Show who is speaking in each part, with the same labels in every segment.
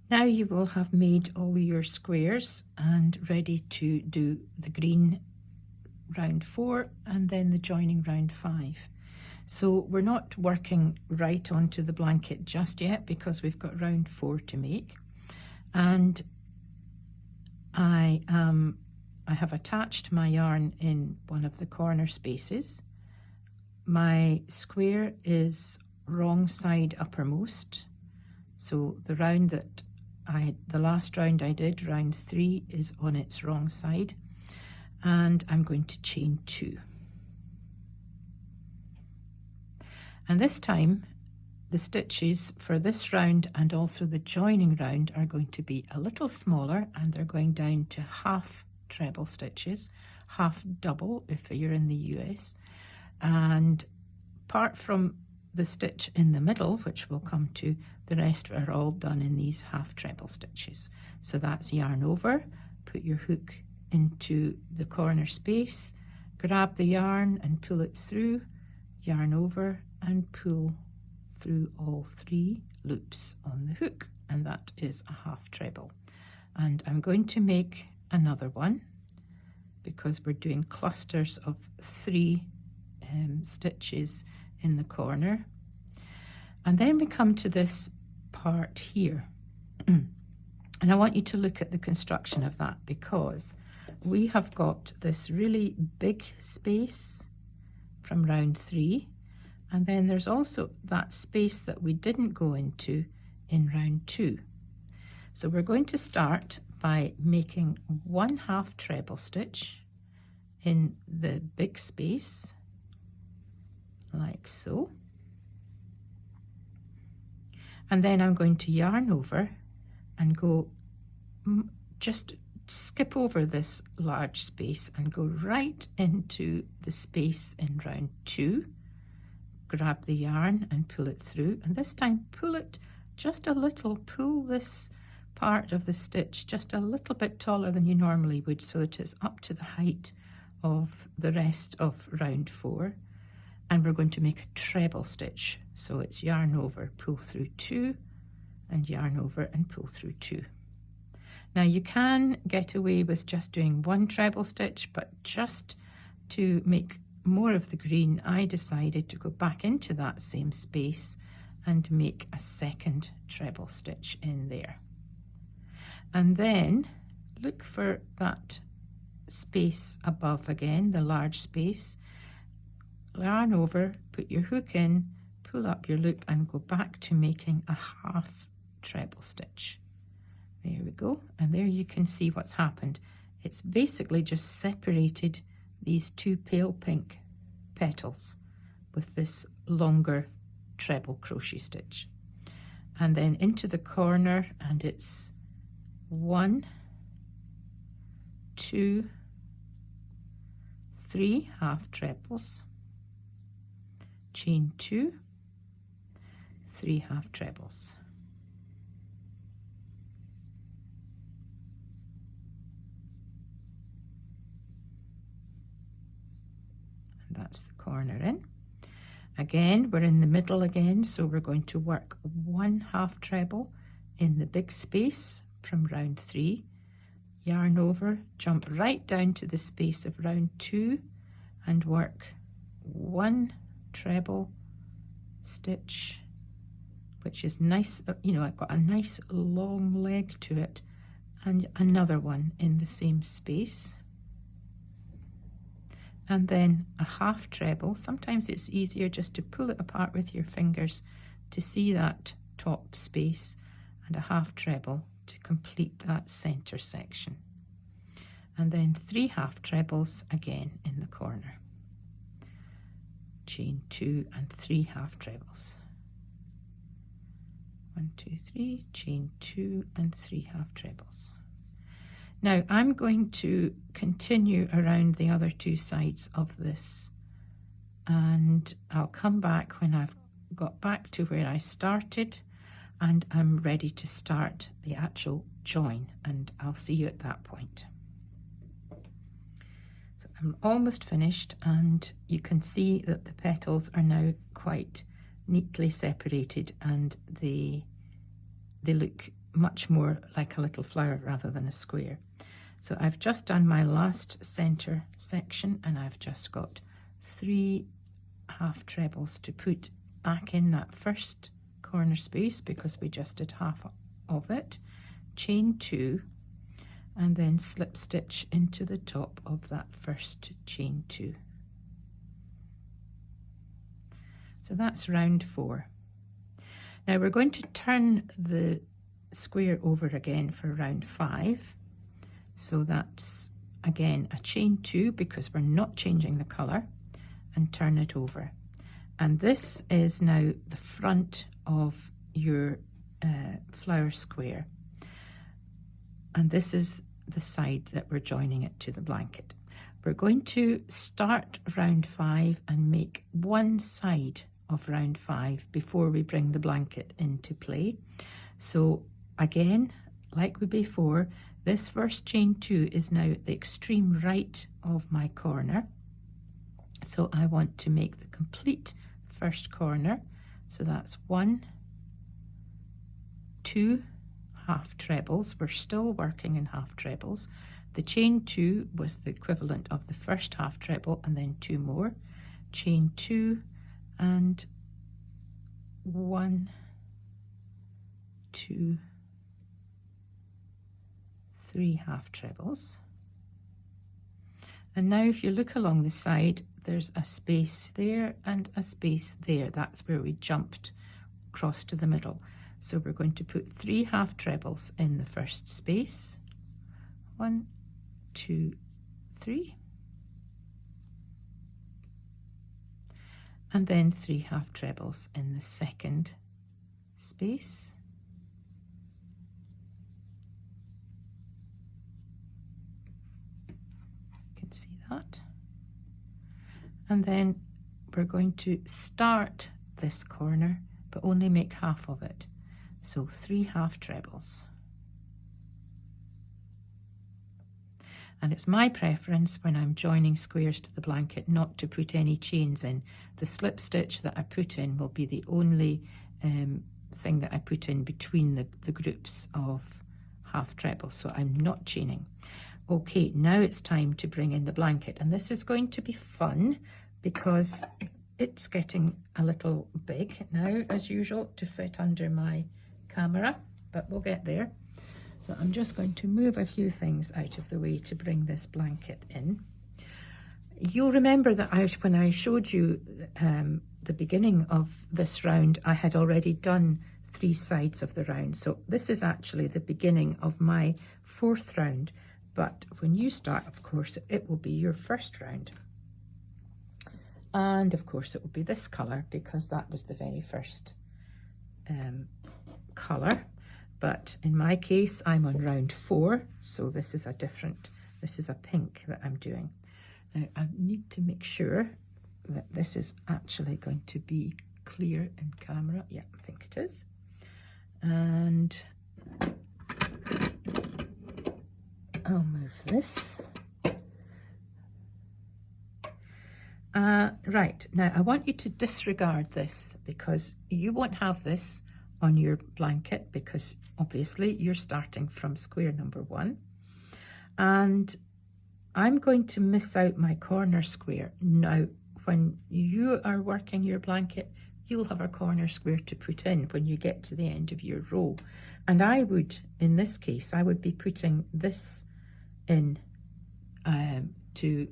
Speaker 1: Now you will have made all your squares and ready to do the green round 4 and then the joining round 5. So we're not working right onto the blanket just yet because we've got round 4 to make, and I have attached my yarn in one of the corner spaces. My square is wrong side uppermost, so the round that the last round I did, round 3, is on its wrong side, and I'm going to chain 2. And this time the stitches for this round and also the joining round are going to be a little smaller, and they're going down to half treble stitches, half double if you're in the US, and apart from the stitch in the middle, which we'll come to, the rest are all done in these half treble stitches. So that's yarn over, put your hook into the corner space, grab the yarn and pull it through, yarn over and pull through all 3 loops on the hook, and that is a half treble. And I'm going to make another one because we're doing clusters of 3 stitches in the corner. And then we come to this part here, and I want you to look at the construction of that, because we have got this really big space from round 3, and then there's also that space that we didn't go into in round 2. So we're going to start by making 1 half treble stitch in the big space, like so, and then I'm going to yarn over and go just skip over this large space and go right into the space in round 2, grab the yarn and pull it through, and this time pull it just a little, pull this part of the stitch just a little bit taller than you normally would, so that it's up to the height of the rest of round 4, and we're going to make a treble stitch. So it's yarn over, pull through 2, and yarn over and pull through 2. Now you can get away with just doing 1 treble stitch, but just to make more of the green, I decided to go back into that same space and make a 2nd treble stitch in there. And then look for that space above again, the large space, yarn over, put your hook in, pull up your loop and go back to making a half treble stitch. There we go, and there you can see what's happened. It's basically just separated these 2 pale pink petals with this longer treble crochet stitch, and then into the corner, and it's 1, 2, 3 half trebles, chain 2, 3 half trebles. And that's the corner in. Again, we're in the middle again, so we're going to work 1 half treble in the big space from round 3, yarn over, jump right down to the space of round 2 and work 1 treble stitch, which is nice, you know, I've got a nice long leg to it, and another one in the same space, and then a half treble. Sometimes it's easier just to pull it apart with your fingers to see that top space, and a half treble to complete that center section, and then 3 half trebles again in the corner, chain 2 and 3 half trebles, 1, 2, 3, chain 2 and 3 half trebles. Now I'm going to continue around the other 2 sides of this, and I'll come back when I've got back to where I started and I'm ready to start the actual join, and I'll see you at that point. So I'm almost finished, and you can see that the petals are now quite neatly separated, and they look much more like a little flower rather than a square. So I've just done my last center section, and I've just got 3 half trebles to put back in that first corner space because we just did half of it, chain 2, and then slip stitch into the top of that first chain 2. So that's round 4. Now we're going to turn the square over again for round 5. So that's again a chain 2 because we're not changing the colour, and turn it over. And this is now the front of your flower square. And this is the side that we're joining it to the blanket. We're going to start round 5 and make one side of round 5 before we bring the blanket into play. So again, like we before, this first chain 2 is now at the extreme right of my corner. So I want to make the complete first corner. So that's 1, 2 half trebles. We're still working in half trebles. The chain 2 was the equivalent of the first half treble, and then 2 more. Chain 2 and 1, 2, 3 half trebles. And now if you look along the side, there's a space there and a space there. That's where we jumped across to the middle. So we're going to put 3 half trebles in the first space. 1, 2, 3. And then 3 half trebles in the second space. You can see that. And then we're going to start this corner, but only make half of it. So 3 half trebles. And it's my preference when I'm joining squares to the blanket not to put any chains in. The slip stitch that I put in will be the only thing that I put in between the groups of half trebles, so I'm not chaining. Okay, now it's time to bring in the blanket, and this is going to be fun because it's getting a little big now, as usual, to fit under my camera, but we'll get there. So I'm just going to move a few things out of the way to bring this blanket in. You'll remember that when I showed you the beginning of this round, I had already done 3 sides of the round. So this is actually the beginning of my 4th round. But when you start, of course, it will be your first round. And of course, it will be this colour because that was the very first colour. But in my case, I'm on round 4, so this is a pink that I'm doing. Now, I need to make sure that this is actually going to be clear in camera. Yeah, I think it is. And I'll move this. Right, now I want you to disregard this because you won't have this on your blanket because obviously you're starting from square number 1. And I'm going to miss out my corner square. Now, when you are working your blanket, you'll have a corner square to put in when you get to the end of your row. And I would, in this case, I would be putting this in to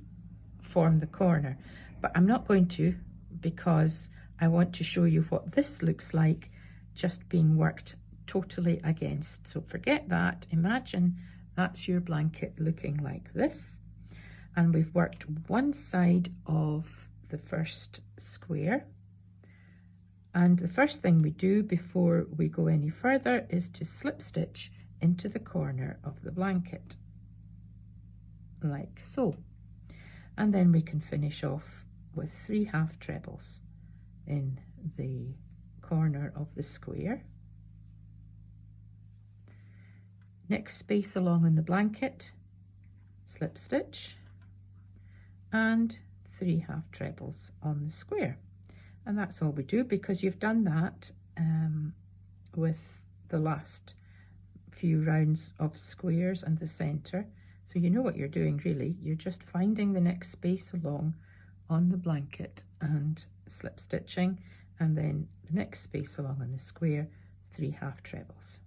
Speaker 1: form the corner. But I'm not going to because I want to show you what this looks like just being worked totally against. So forget that. Imagine that's your blanket looking like this. And we've worked one side of the first square. And the first thing we do before we go any further is to slip stitch into the corner of the blanket, like so. And then we can finish off with 3 half trebles in the corner of the square. Next space along in the blanket, slip stitch, and 3 half trebles on the square. And that's all we do because you've done that with the last few rounds of squares and the center. So you know what you're doing really. You're just finding the next space along on the blanket and slip stitching, and then the next space along on the square, 3 half trebles.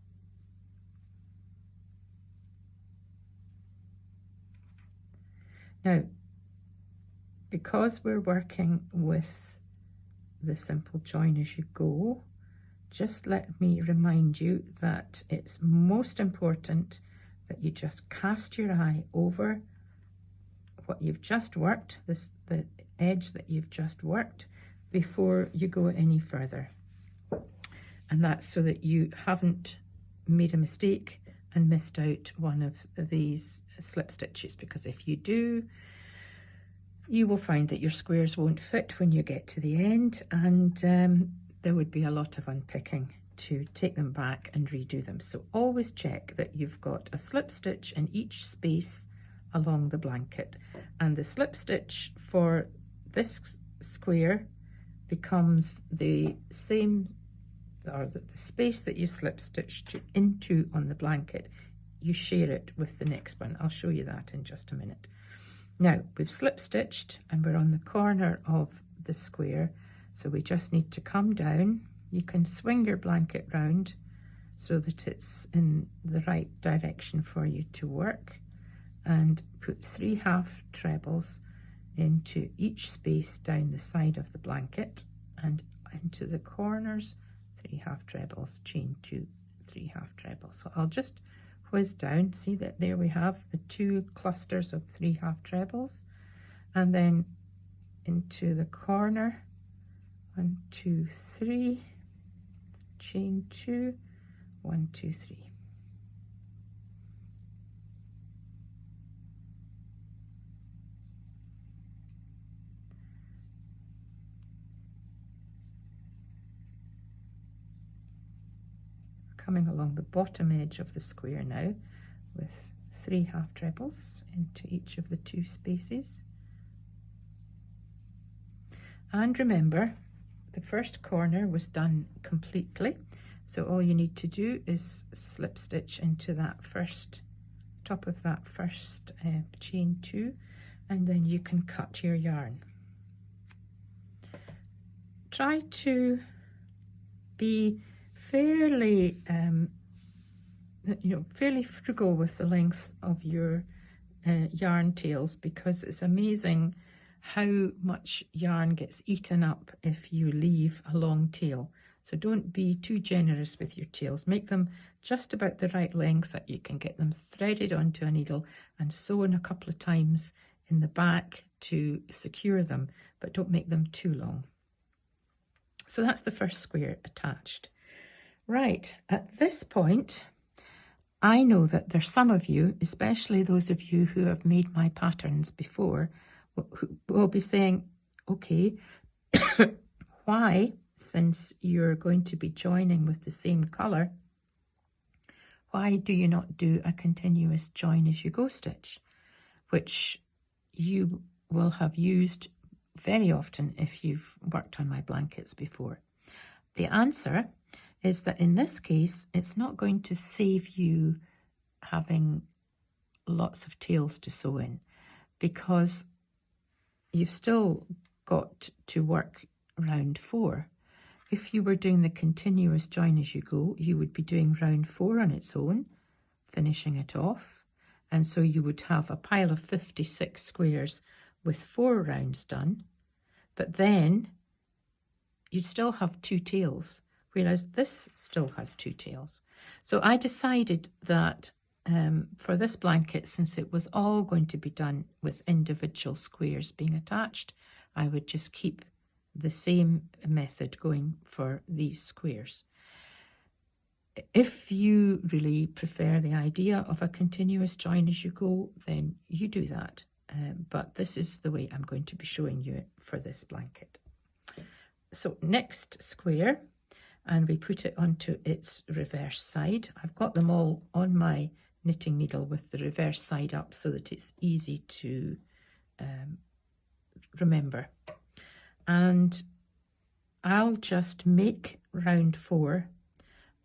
Speaker 1: Now, because we're working with the simple join as you go, just let me remind you that it's most important that you just cast your eye over what you've just worked, the edge that you've just worked, before you go any further. And that's so that you haven't made a mistake and missed out one of these slip stitches, because if you do, you will find that your squares won't fit when you get to the end, and there would be a lot of unpicking to take them back and redo them. So always check that you've got a slip stitch in each space along the blanket, and the slip stitch for this square becomes the same, or the space that you slip stitched into on the blanket, you share it with the next one. I'll show you that in just a minute. Now we've slip stitched and we're on the corner of the square, so we just need to come down. You can swing your blanket round so that it's in the right direction for you to work, and put 3 half trebles into each space down the side of the blanket and into the corners, 3 half trebles, chain 2, 3 half trebles. So I'll just whiz down, see that there we have the 2 clusters of 3 half trebles, and then into the corner, 1 2 3, chain 2, 1 2 3. Coming along the bottom edge of the square now with 3 half trebles into each of the 2 spaces. And remember, the first corner was done completely, so all you need to do is slip stitch into that first, top of that first chain 2, and then you can cut your yarn. Try to be fairly fairly frugal with the length of your yarn tails, because it's amazing how much yarn gets eaten up if you leave a long tail. So don't be too generous with your tails. Make them just about the right length that you can get them threaded onto a needle and sewn a couple of times in the back to secure them, but don't make them too long. So that's the first square attached. Right, at this point, I know that there's some of you, especially those of you who have made my patterns before, who will be saying, okay, why, since you're going to be joining with the same colour, why do you not do a continuous join as you go stitch, which you will have used very often if you've worked on my blankets before? The answer is that in this case, it's not going to save you having lots of tails to sew in, because you've still got to work round 4. If you were doing the continuous join as you go, you would be doing round 4 on its own, finishing it off, and so you would have a pile of 56 squares with 4 rounds done, but then you'd still have 2 tails, whereas this still has 2 tails. So I decided that for this blanket, since it was all going to be done with individual squares being attached, I would just keep the same method going for these squares. If you really prefer the idea of a continuous join as you go, then you do that. But this is the way I'm going to be showing you it for this blanket. So next square, and we put it onto its reverse side. I've got them all on my knitting needle with the reverse side up so that it's easy to remember. And I'll just make round 4,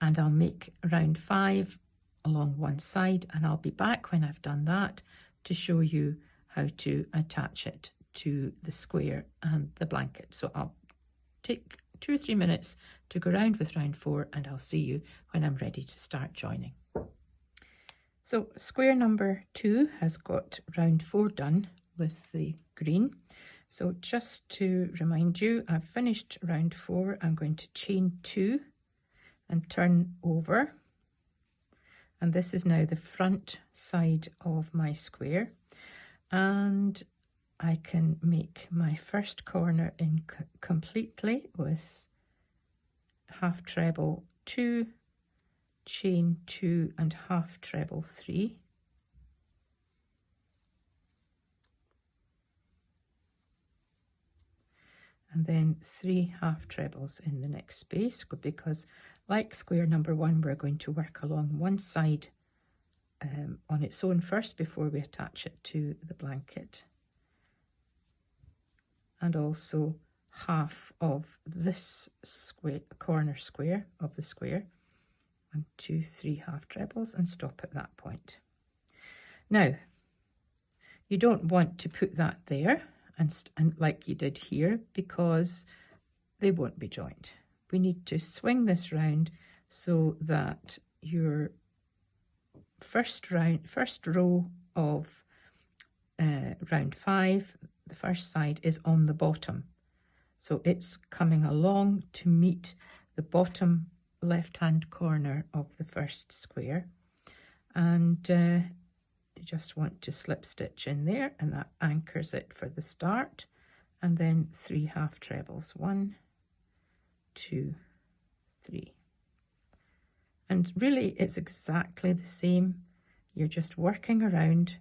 Speaker 1: and I'll make round 5 along one side, and I'll be back when I've done that to show you how to attach it to the square and the blanket. So I'll take 2 or 3 minutes to go round with round 4, and I'll see you when I'm ready to start joining. So square number 2 has got round 4 done with the green. So just to remind you, I've finished round 4. I'm going to chain 2 and turn over, and this is now the front side of my square, and I can make my first corner in completely with half treble 2, chain 2 and half treble 3, and then 3 half trebles in the next space, because like square number 1, we're going to work along one side on its own first before we attach it to the blanket, and also half of this square, corner square of the square. 1, 2, 3 half trebles, and stop at that point. Now, you don't want to put that there and like you did here, because they won't be joined. We need to swing this round so that your first row of round 5, the first side, is on the bottom. So it's coming along to meet the bottom left-hand corner of the first square, and you just want to slip stitch in there, and that anchors it for the start, and then 3 half trebles, 1, 2, 3. And really it's exactly the same. You're just working around,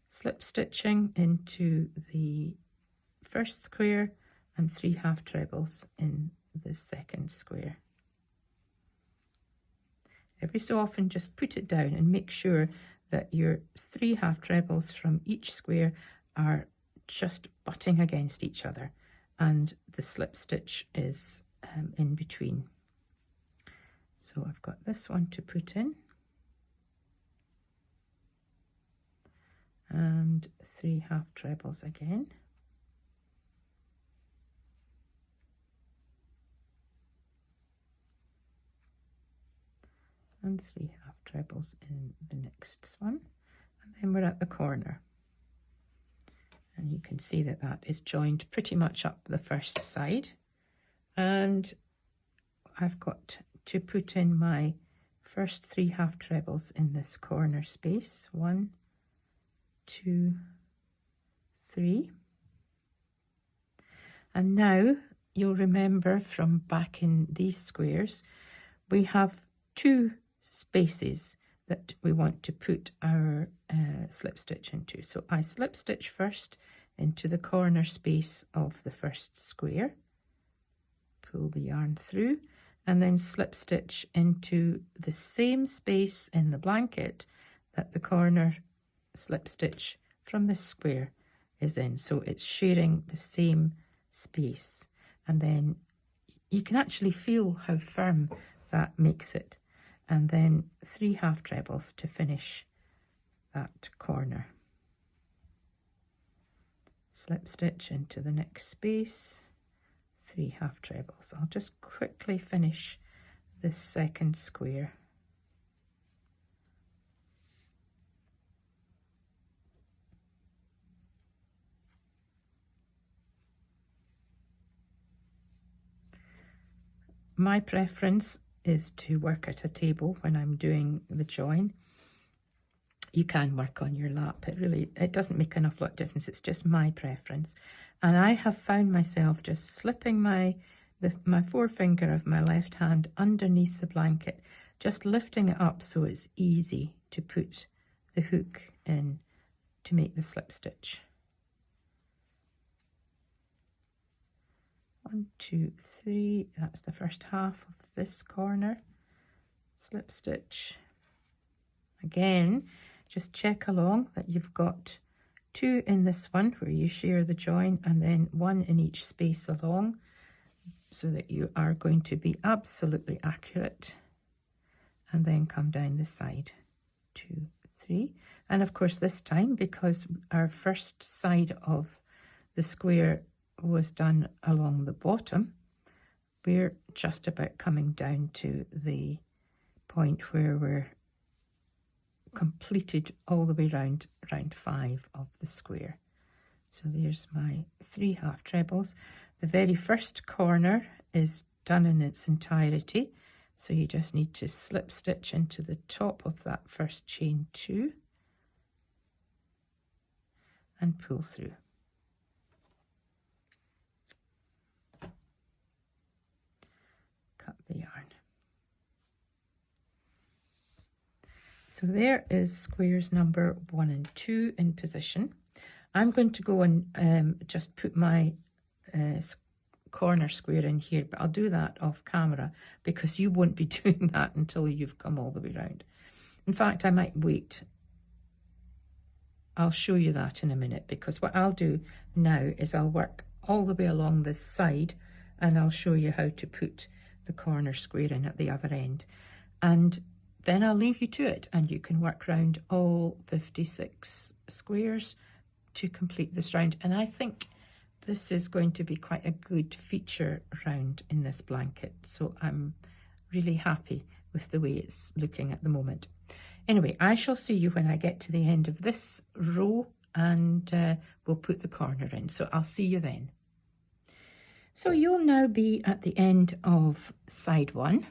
Speaker 1: slip stitching into the first square and 3 half trebles in the second square. Every so often just put it down and make sure that your 3 half trebles from each square are just butting against each other, and the slip stitch is in between. So I've got this one to put in, and 3 half trebles again, and 3 half trebles in the next one, and then we're at the corner, and you can see that that is joined pretty much up the first side, and I've got to put in my first 3 half trebles in this corner space. 1, 2, 3, and now you'll remember from back in these squares we have 2 spaces that we want to put our slip stitch into. So I slip stitch first into the corner space of the first square, pull the yarn through, and then slip stitch into the same space in the blanket that the corner slip stitch from this square is in. So it's sharing the same space, and then you can actually feel how firm that makes it, and then 3 half trebles to finish that corner. Slip stitch into the next space, 3 half trebles. I'll just quickly finish this second square. My preference is to work at a table when I'm doing the join. You can work on your lap. It doesn't make an awful lot of difference. It's just my preference. And I have found myself just slipping my forefinger of my left hand underneath the blanket, just lifting it up so it's easy to put the hook in to make the slip stitch. 1, 2, 3, that's the first half of this corner. Slip stitch. Again, just check along that you've got 2 in this one where you share the join, and then 1 in each space along, so that you are going to be absolutely accurate, and then come down the side. 2, 3. And of course this time, because our first side of the square was done along the bottom, we're just about coming down to the point where we're completed all the way round 5 of the square. So there's my 3 half trebles. The very first corner is done in its entirety, so you just need to slip stitch into the top of that first chain 2 and pull through. Cut the yarn. So there is squares number 1 and 2 in position. I'm going to go and just put my corner square in here, but I'll do that off camera because you won't be doing that until you've come all the way around. In fact, I might wait. I'll show you that in a minute, because what I'll do now is I'll work all the way along this side and I'll show you how to put the corner square in at the other end. And then I'll leave you to it and you can work round all 56 squares to complete this round. And I think this is going to be quite a good feature round in this blanket. So I'm really happy with the way it's looking at the moment. Anyway, I shall see you when I get to the end of this row and we'll put the corner in. So I'll see you then. So you'll now be at the end of side 1.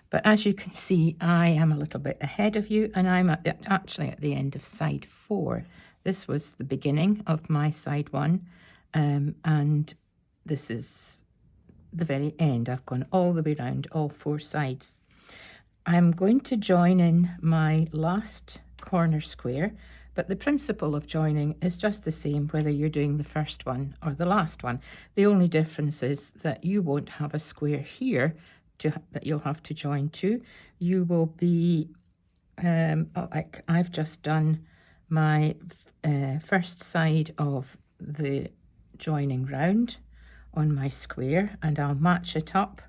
Speaker 1: But as you can see, I am a little bit ahead of you and I'm actually at the end of side 4. This was the beginning of my side 1. And this is the very end. I've gone all the way around all 4 sides. I'm going to join in my last corner square, but the principle of joining is just the same whether you're doing the first one or the last one. The only difference is that you won't have a square here that you'll have to join to. You will be, like I've just done my first side of the joining round on my square, and I'll match it up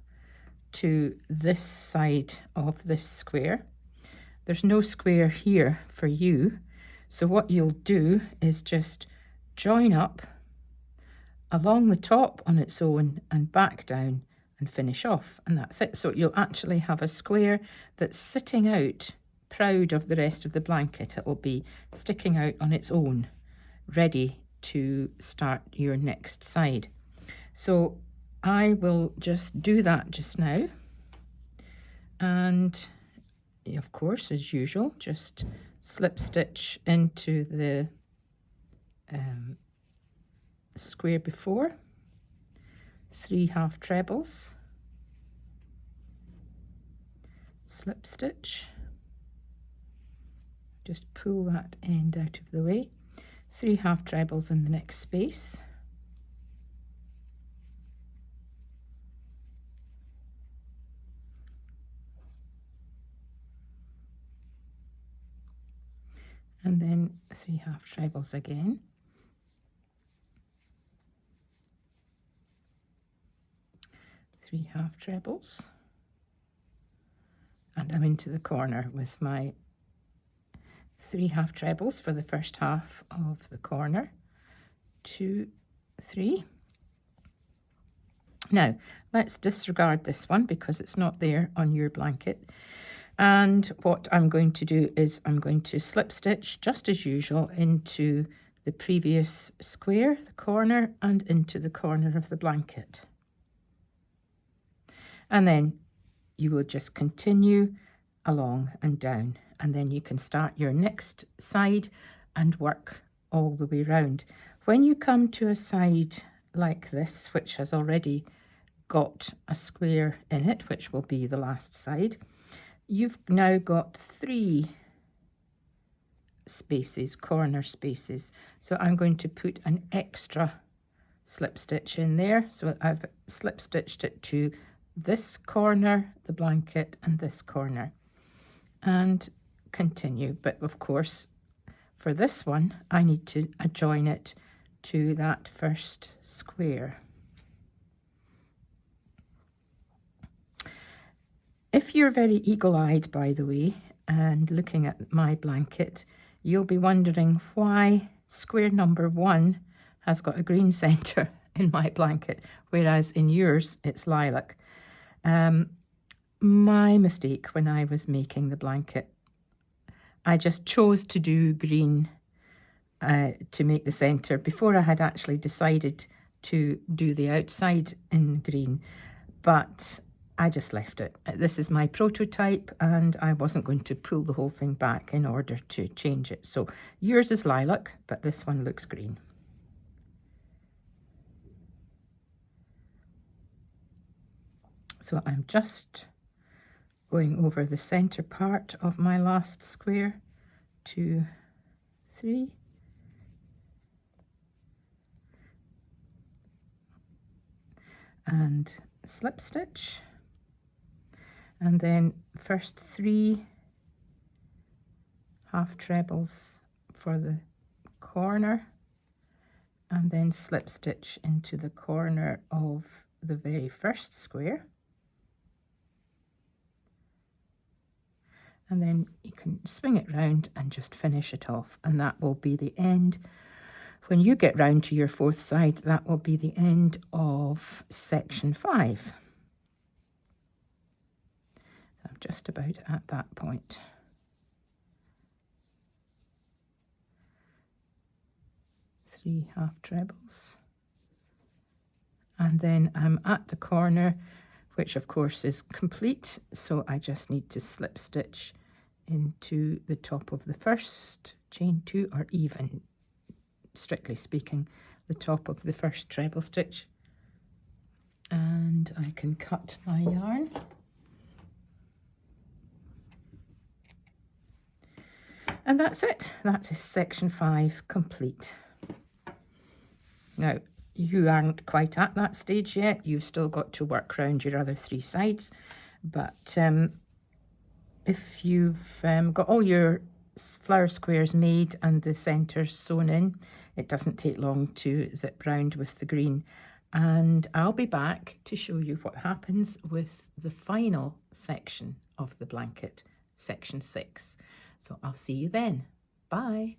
Speaker 1: to this side of this square. There's no square here for you, so what you'll do is just join up along the top on its own and back down and finish off, and that's it. So you'll actually have a square that's sitting out proud of the rest of the blanket. It will be sticking out on its own, ready to start your next side. So I will just do that just now, and of course, as usual, just slip stitch into the square before, 3 half trebles, slip stitch, just pull that end out of the way, 3 half trebles in the next space, and then 3 half trebles again, three half trebles, and I'm into the corner with my 3 half trebles for the first half of the corner, 2, 3. Now let's disregard this one because it's not there on your blanket, and what I'm going to do is I'm going to slip stitch just as usual into the previous square, the corner, and into the corner of the blanket, and then you will just continue along and down, and then you can start your next side and work all the way round. When you come to a side like this, which has already got a square in it, which will be the last side, you've now got 3 spaces, corner spaces. So I'm going to put an extra slip stitch in there. So I've slip stitched it to this corner, the blanket, and this corner, and continue. But of course, for this one, I need to join it to that first square. If you're very eagle-eyed, by the way, and looking at my blanket, you'll be wondering why square number 1 has got a green centre in my blanket, whereas in yours it's lilac. My mistake when I was making the blanket, I just chose to do green to make the centre before I had actually decided to do the outside in green, but I just left it. This is my prototype and I wasn't going to pull the whole thing back in order to change it. So yours is lilac, but this one looks green. So I'm just going over the centre part of my last square, 2, 3. And slip stitch, and then first 3 half trebles for the corner, and then slip stitch into the corner of the very first square, and then you can swing it round and just finish it off, and that will be the end. When you get round to your 4th side, that will be the end of section 5. I'm just about at that point. Three half trebles. And then I'm at the corner, which of course is complete, so I just need to slip stitch into the top of the first chain 2, or even strictly speaking the top of the first treble stitch, and I can cut my yarn. And that's it. That is section 5 complete. Now you aren't quite at that stage yet, you've still got to work around your other 3 sides, but if you've got all your flower squares made and the centres sewn in, it doesn't take long to zip round with the green, and I'll be back to show you what happens with the final section of the blanket, section 6. So I'll see you then. Bye.